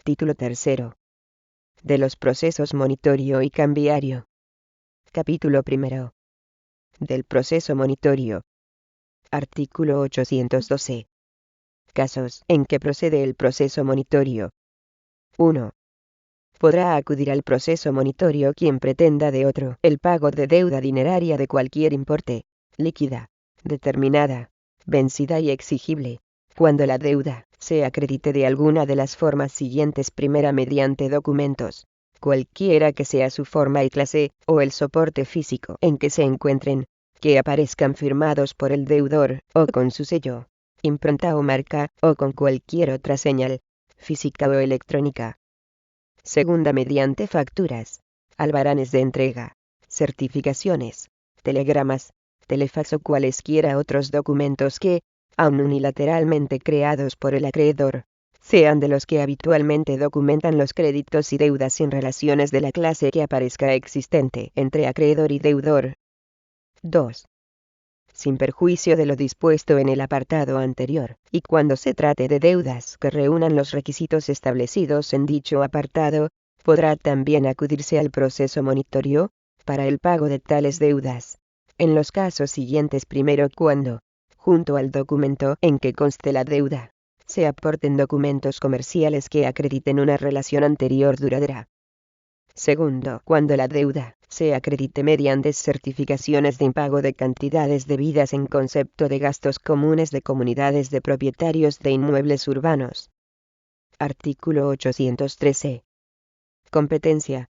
Título tercero. De los procesos monitorio y cambiario. Capítulo primero. Del proceso monitorio. Artículo 812. Casos en que procede el proceso monitorio. 1. Podrá acudir al proceso monitorio quien pretenda de otro el pago de deuda dineraria de cualquier importe, líquida, determinada, vencida y exigible, cuando la deuda se acredite de alguna de las formas siguientes: primera, mediante documentos, cualquiera que sea su forma y clase, o el soporte físico en que se encuentren, que aparezcan firmados por el deudor, o con su sello, impronta o marca, o con cualquier otra señal, física o electrónica. Segunda, mediante facturas, albaranes de entrega, certificaciones, telegramas, telefax o cualesquiera otros documentos que, aun unilateralmente creados por el acreedor, sean de los que habitualmente documentan los créditos y deudas sin relaciones de la clase que aparezca existente entre acreedor y deudor. 2. Sin perjuicio de lo dispuesto en el apartado anterior, y cuando se trate de deudas que reúnan los requisitos establecidos en dicho apartado, podrá también acudirse al proceso monitorio para el pago de tales deudas, en los casos siguientes: primero, cuando, junto al documento en que conste la deuda, se aporten documentos comerciales que acrediten una relación anterior duradera. Segundo, cuando la deuda se acredite mediante certificaciones de impago de cantidades debidas en concepto de gastos comunes de comunidades de propietarios de inmuebles urbanos. Artículo 813. Competencia.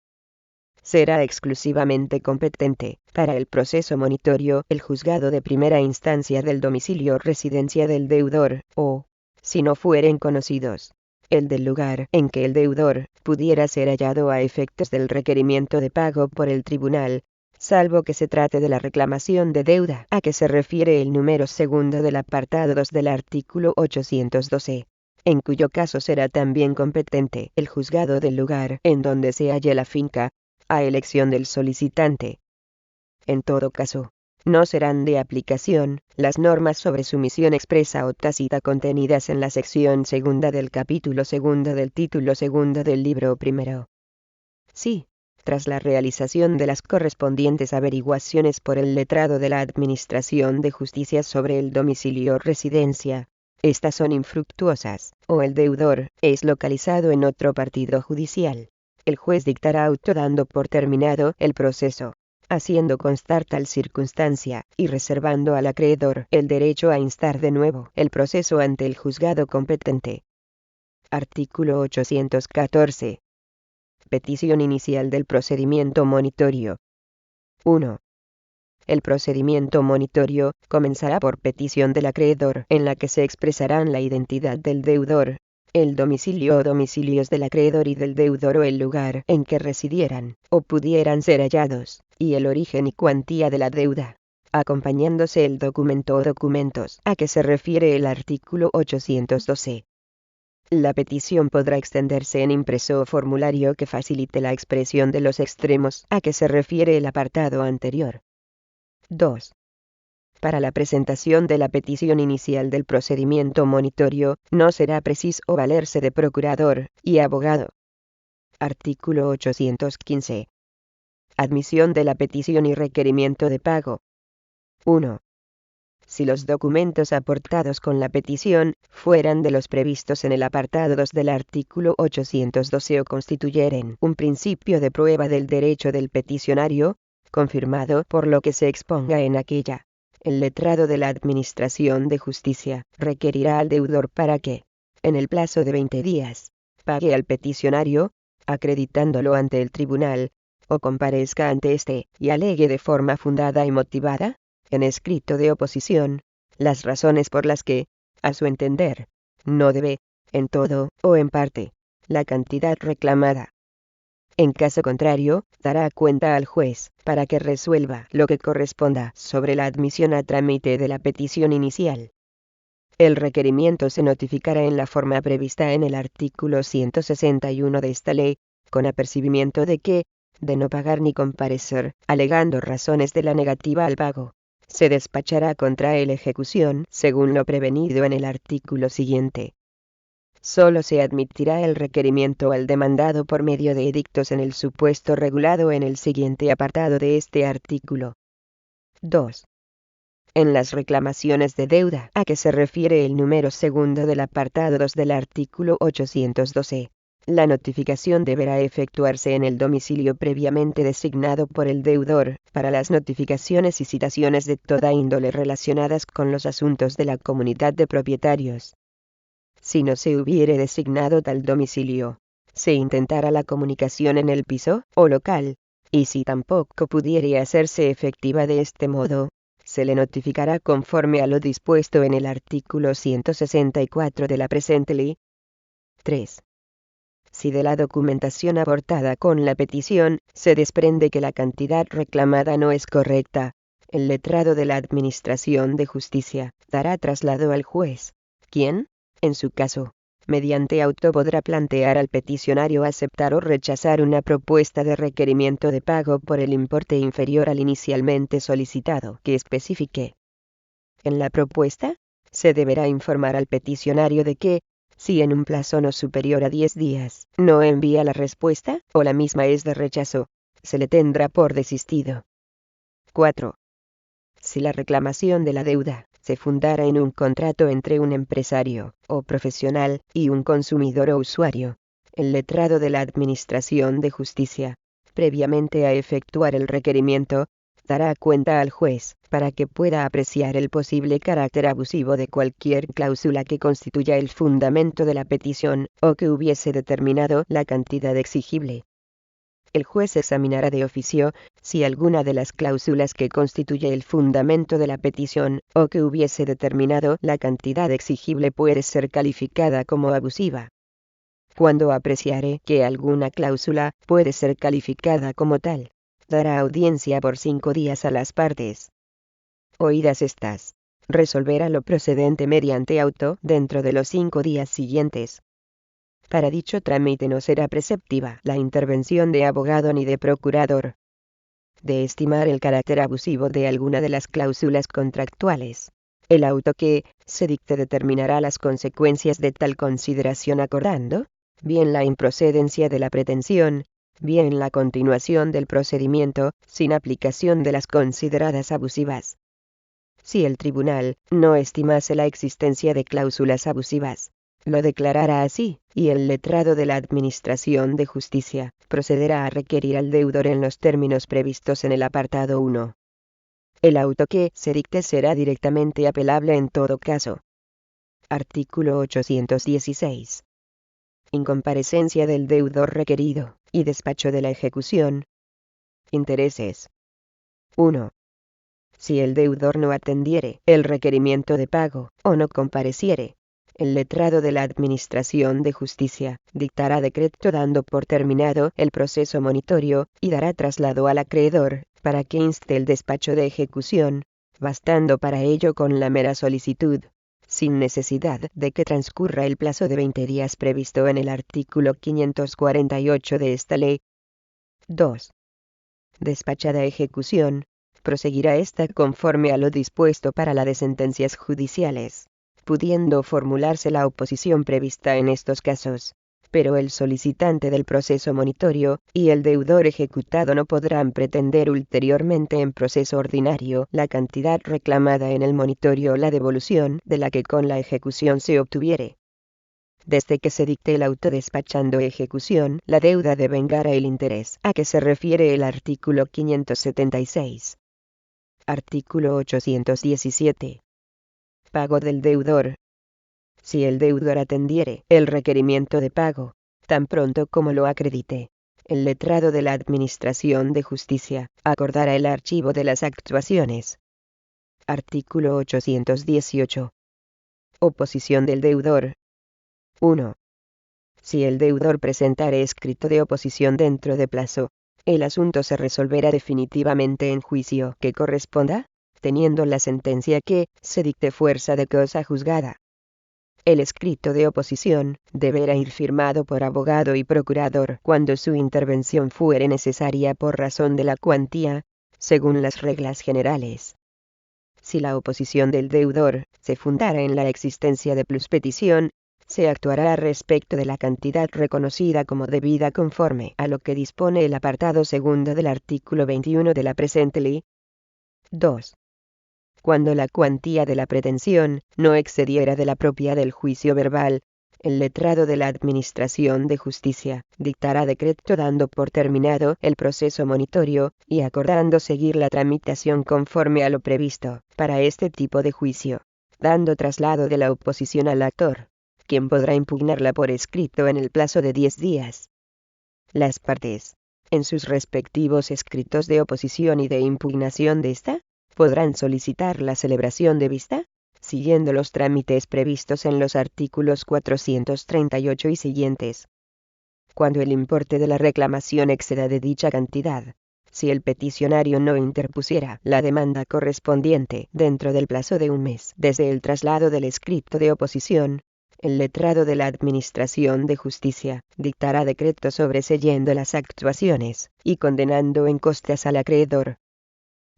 Será exclusivamente competente para el proceso monitorio el juzgado de primera instancia del domicilio o residencia del deudor, o, si no fueren conocidos, el del lugar en que el deudor pudiera ser hallado a efectos del requerimiento de pago por el tribunal, salvo que se trate de la reclamación de deuda a que se refiere el número segundo del apartado 2 del artículo 812, en cuyo caso será también competente el juzgado del lugar en donde se halle la finca, a elección del solicitante. En todo caso, no serán de aplicación las normas sobre sumisión expresa o tácita contenidas en la sección segunda del capítulo segundo del título segundo del libro primero. Sí, tras la realización de las correspondientes averiguaciones por el letrado de la Administración de Justicia sobre el domicilio o residencia, estas son infructuosas, o el deudor es localizado en otro partido judicial, el juez dictará auto dando por terminado el proceso, haciendo constar tal circunstancia, y reservando al acreedor el derecho a instar de nuevo el proceso ante el juzgado competente. Artículo 814. Petición inicial del procedimiento monitorio. 1. El procedimiento monitorio comenzará por petición del acreedor, en la que se expresarán la identidad del deudor, el domicilio o domicilios del acreedor y del deudor o el lugar en que residieran o pudieran ser hallados, y el origen y cuantía de la deuda, acompañándose el documento o documentos a que se refiere el artículo 812. La petición podrá extenderse en impreso o formulario que facilite la expresión de los extremos a que se refiere el apartado anterior. 2. Para la presentación de la petición inicial del procedimiento monitorio, no será preciso valerse de procurador y abogado. Artículo 815. Admisión de la petición y requerimiento de pago. 1. Si los documentos aportados con la petición fueran de los previstos en el apartado 2 del artículo 812 o constituyeren un principio de prueba del derecho del peticionario, confirmado por lo que se exponga en aquella, el letrado de la Administración de Justicia requerirá al deudor para que, en el plazo de 20 días, pague al peticionario, acreditándolo ante el tribunal, o comparezca ante éste y alegue de forma fundada y motivada, en escrito de oposición, las razones por las que, a su entender, no debe, en todo o en parte, la cantidad reclamada. En caso contrario, dará cuenta al juez para que resuelva lo que corresponda sobre la admisión a trámite de la petición inicial. El requerimiento se notificará en la forma prevista en el artículo 161 de esta ley, con apercibimiento de que, de no pagar ni comparecer, alegando razones de la negativa al pago, se despachará contra él ejecución según lo prevenido en el artículo siguiente. solo se admitirá el requerimiento al demandado por medio de edictos en el supuesto regulado en el siguiente apartado de este artículo. 2. En las reclamaciones de deuda a que se refiere el número segundo del apartado 2 del artículo 812, la notificación deberá efectuarse en el domicilio previamente designado por el deudor, para las notificaciones y citaciones de toda índole relacionadas con los asuntos de la comunidad de propietarios. Si no se hubiere designado tal domicilio, se intentará la comunicación en el piso o local, y si tampoco pudiere hacerse efectiva de este modo, se le notificará conforme a lo dispuesto en el artículo 164 de la presente ley. 3. Si de la documentación aportada con la petición se desprende que la cantidad reclamada no es correcta, el letrado de la Administración de Justicia dará traslado al juez, quien, en su caso, mediante auto podrá plantear al peticionario aceptar o rechazar una propuesta de requerimiento de pago por el importe inferior al inicialmente solicitado que especifique. En la propuesta, se deberá informar al peticionario de que, si en un plazo no superior a 10 días no envía la respuesta o la misma es de rechazo, se le tendrá por desistido. 4. Si la reclamación de la deuda se fundara en un contrato entre un empresario o profesional y un consumidor o usuario, el letrado de la Administración de Justicia, previamente a efectuar el requerimiento, dará cuenta al juez para que pueda apreciar el posible carácter abusivo de cualquier cláusula que constituya el fundamento de la petición o que hubiese determinado la cantidad exigible. El juez examinará de oficio si alguna de las cláusulas que constituye el fundamento de la petición o que hubiese determinado la cantidad exigible puede ser calificada como abusiva. Cuando apreciare que alguna cláusula puede ser calificada como tal, dará audiencia por 5 días a las partes. Oídas estas, resolverá lo procedente mediante auto dentro de los 5 días siguientes. Para dicho trámite no será preceptiva la intervención de abogado ni de procurador. De estimar el carácter abusivo de alguna de las cláusulas contractuales, el auto que se dicte determinará las consecuencias de tal consideración acordando, bien la improcedencia de la pretensión, bien la continuación del procedimiento, sin aplicación de las consideradas abusivas. Si el tribunal no estimase la existencia de cláusulas abusivas, lo declarará así, y el letrado de la Administración de Justicia procederá a requerir al deudor en los términos previstos en el apartado 1. El auto que se dicte será directamente apelable en todo caso. Artículo 816. Incomparecencia del deudor requerido y despacho de la ejecución. Intereses. 1. Si el deudor no atendiere el requerimiento de pago o no compareciere, el letrado de la Administración de Justicia dictará decreto dando por terminado el proceso monitorio y dará traslado al acreedor para que inste el despacho de ejecución, bastando para ello con la mera solicitud, sin necesidad de que transcurra el plazo de 20 días previsto en el artículo 548 de esta ley. 2. Despachada ejecución, proseguirá esta conforme a lo dispuesto para la de sentencias judiciales, pudiendo formularse la oposición prevista en estos casos, pero el solicitante del proceso monitorio y el deudor ejecutado no podrán pretender ulteriormente en proceso ordinario la cantidad reclamada en el monitorio o la devolución de la que con la ejecución se obtuviere. Desde que se dicte el auto despachando ejecución, la deuda devengará el interés a que se refiere el artículo 576. Artículo 817. Pago del deudor. Si el deudor atendiere el requerimiento de pago, tan pronto como lo acredite, el letrado de la Administración de Justicia acordará el archivo de las actuaciones. Artículo 818. Oposición del deudor. 1. Si el deudor presentare escrito de oposición dentro de plazo, el asunto se resolverá definitivamente en juicio que corresponda, teniendo la sentencia que se dicte fuerza de cosa juzgada. El escrito de oposición deberá ir firmado por abogado y procurador cuando su intervención fuere necesaria por razón de la cuantía, según las reglas generales. Si la oposición del deudor se fundara en la existencia de pluspetición, se actuará respecto de la cantidad reconocida como debida conforme a lo que dispone el apartado segundo del artículo 21 de la presente ley. 2. Cuando la cuantía de la pretensión no excediera de la propia del juicio verbal, el letrado de la Administración de Justicia dictará decreto dando por terminado el proceso monitorio y acordando seguir la tramitación conforme a lo previsto para este tipo de juicio, dando traslado de la oposición al actor, quien podrá impugnarla por escrito en el plazo de 10 días. Las partes, en sus respectivos escritos de oposición y de impugnación de esta, podrán solicitar la celebración de vista, siguiendo los trámites previstos en los artículos 438 y siguientes. Cuando el importe de la reclamación exceda de dicha cantidad, si el peticionario no interpusiera la demanda correspondiente dentro del plazo de un mes desde el traslado del escrito de oposición, el letrado de la Administración de Justicia dictará decreto sobreseyendo las actuaciones y condenando en costas al acreedor.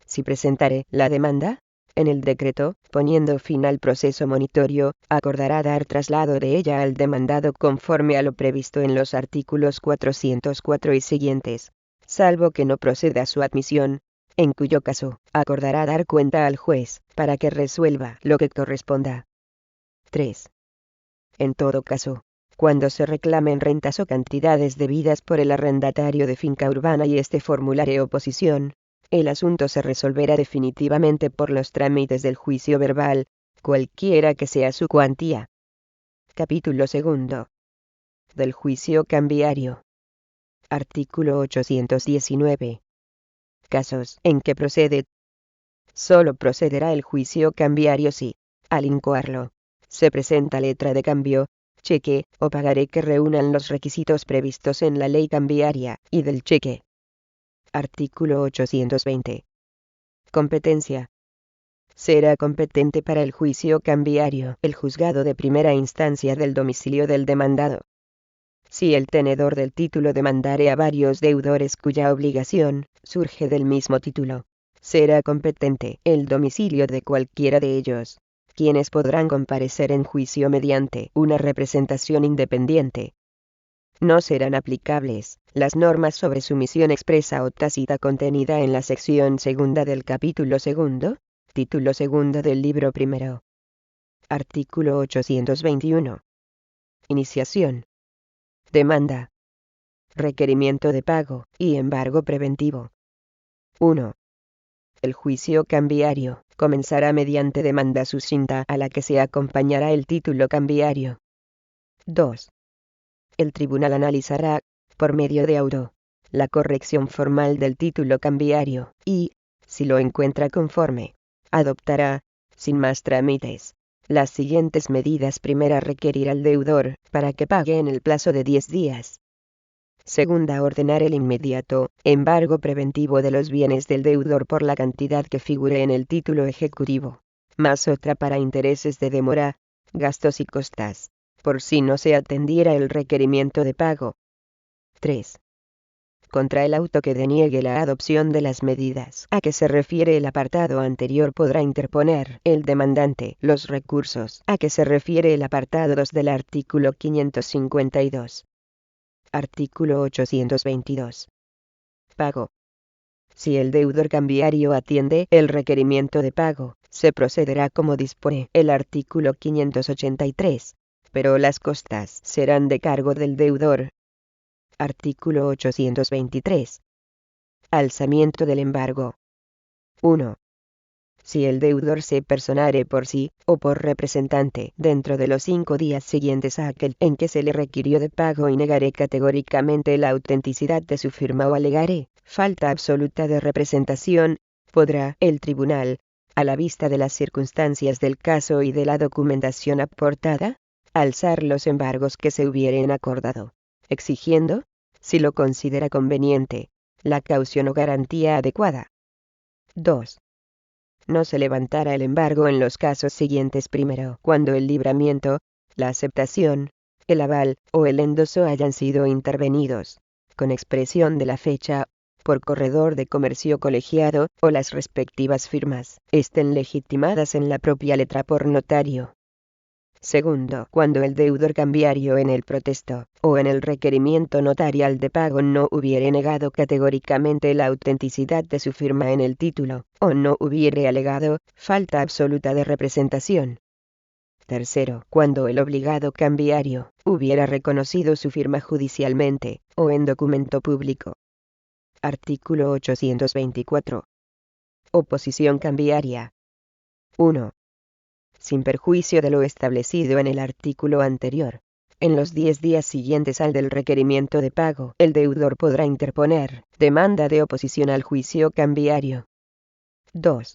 Si presentare la demanda, en el decreto, poniendo fin al proceso monitorio, acordará dar traslado de ella al demandado conforme a lo previsto en los artículos 404 y siguientes, salvo que no proceda su admisión, en cuyo caso, acordará dar cuenta al juez, para que resuelva lo que corresponda. 3. En todo caso, cuando se reclamen rentas o cantidades debidas por el arrendatario de finca urbana y este formulare oposición, el asunto se resolverá definitivamente por los trámites del juicio verbal, cualquiera que sea su cuantía. Capítulo segundo. Del juicio cambiario. Artículo 819. Casos en que procede. Solo procederá el juicio cambiario si, al incoarlo, se presenta letra de cambio, cheque o pagaré que reúnan los requisitos previstos en la ley cambiaria y del cheque. Artículo 820. Competencia. Será competente para el juicio cambiario el juzgado de primera instancia del domicilio del demandado. Si el tenedor del título demandare a varios deudores cuya obligación surge del mismo título, será competente el domicilio de cualquiera de ellos, quienes podrán comparecer en juicio mediante una representación independiente. No serán aplicables las normas sobre sumisión expresa o tácita contenida en la sección segunda del capítulo segundo, título segundo del libro primero. Artículo 821. Iniciación. Demanda. Requerimiento de pago y embargo preventivo. 1. El juicio cambiario comenzará mediante demanda sucinta a la que se acompañará el título cambiario. 2. El tribunal analizará, por medio de auto, la corrección formal del título cambiario y, si lo encuentra conforme, adoptará, sin más trámites, las siguientes medidas. Primera, requerir al deudor para que pague en el plazo de 10 días. Segunda, ordenar el inmediato embargo preventivo de los bienes del deudor por la cantidad que figure en el título ejecutivo, más otra para intereses de demora, gastos y costas, por si no se atendiera el requerimiento de pago. 3. Contra el auto que deniegue la adopción de las medidas a que se refiere el apartado anterior podrá interponer el demandante los recursos a que se refiere el apartado 2 del artículo 552. Artículo 822. Pago. Si el deudor cambiario atiende el requerimiento de pago, se procederá como dispone el artículo 583, pero las costas serán de cargo del deudor. Artículo 823. Alzamiento del embargo. 1. Si el deudor se personare por sí, o por representante, dentro de los 5 días siguientes a aquel en que se le requirió de pago y negare categóricamente la autenticidad de su firma o alegare falta absoluta de representación, podrá el tribunal, a la vista de las circunstancias del caso y de la documentación aportada, alzar los embargos que se hubieren acordado, exigiendo, si lo considera conveniente, la caución o garantía adecuada. 2. No se levantará el embargo en los casos siguientes. Primero, cuando el libramiento, la aceptación, el aval o el endoso hayan sido intervenidos, con expresión de la fecha, por corredor de comercio colegiado, o las respectivas firmas estén legitimadas en la propia letra por notario. Segundo, cuando el deudor cambiario en el protesto, o en el requerimiento notarial de pago no hubiere negado categóricamente la autenticidad de su firma en el título, o no hubiere alegado falta absoluta de representación. Tercero, cuando el obligado cambiario hubiera reconocido su firma judicialmente, o en documento público. Artículo 824. Oposición cambiaria. 1. Sin perjuicio de lo establecido en el artículo anterior, en los 10 días siguientes al del requerimiento de pago, el deudor podrá interponer demanda de oposición al juicio cambiario. 2.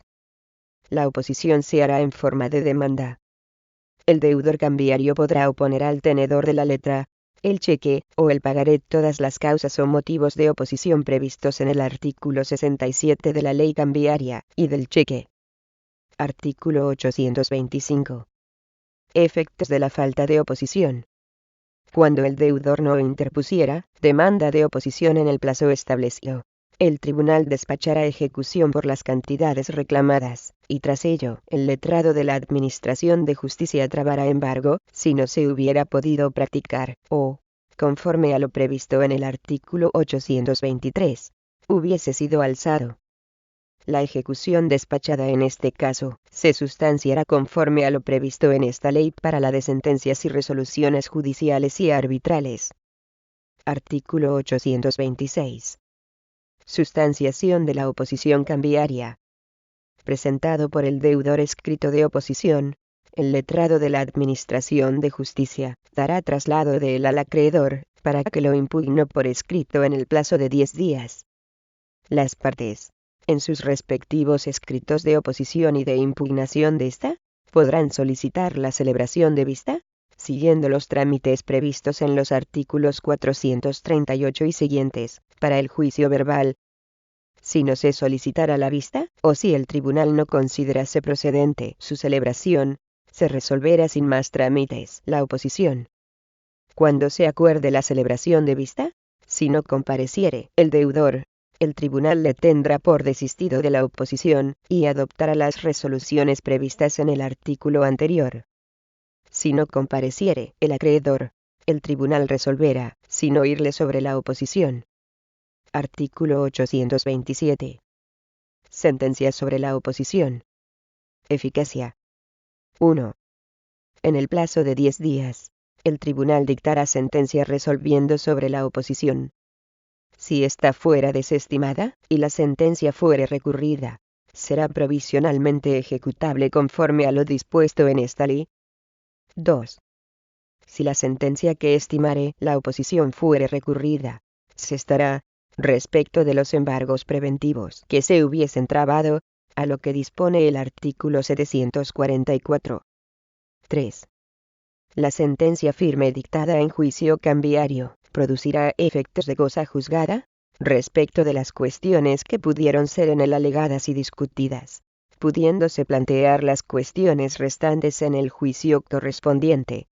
La oposición se hará en forma de demanda. El deudor cambiario podrá oponer al tenedor de la letra, el cheque, o el pagaré todas las causas o motivos de oposición previstos en el artículo 67 de la Ley Cambiaria, y del cheque. Artículo 825. Efectos de la falta de oposición. Cuando el deudor no interpusiera demanda de oposición en el plazo establecido, el tribunal despachará ejecución por las cantidades reclamadas, y tras ello, el letrado de la Administración de Justicia trabará embargo, si no se hubiera podido practicar, o, conforme a lo previsto en el artículo 823, hubiese sido alzado. La ejecución despachada en este caso, se sustanciará conforme a lo previsto en esta ley para la de sentencias y resoluciones judiciales y arbitrales. Artículo 826. Sustanciación de la oposición cambiaria. Presentado por el deudor escrito de oposición, el letrado de la Administración de Justicia dará traslado de él al acreedor, para que lo impugne por escrito en el plazo de 10 días. Las partes, en sus respectivos escritos de oposición y de impugnación de esta, podrán solicitar la celebración de vista, siguiendo los trámites previstos en los artículos 438 y siguientes, para el juicio verbal. Si no se solicitara la vista, o si el tribunal no considerase procedente su celebración, se resolverá sin más trámites la oposición. Cuando se acuerde la celebración de vista, si no compareciere el deudor, el tribunal le tendrá por desistido de la oposición, y adoptará las resoluciones previstas en el artículo anterior. Si no compareciere el acreedor, el tribunal resolverá, sin oírle sobre la oposición. Artículo 827. Sentencia sobre la oposición. Eficacia. 1. En el plazo de 10 días, el tribunal dictará sentencia resolviendo sobre la oposición. Si ésta fuera desestimada, y la sentencia fuere recurrida, será provisionalmente ejecutable conforme a lo dispuesto en esta ley. 2. Si la sentencia que estimare la oposición fuere recurrida, se estará, respecto de los embargos preventivos que se hubiesen trabado, a lo que dispone el artículo 744. 3. La sentencia firme dictada en juicio cambiario producirá efectos de cosa juzgada, respecto de las cuestiones que pudieron ser en él alegadas y discutidas, pudiéndose plantear las cuestiones restantes en el juicio correspondiente.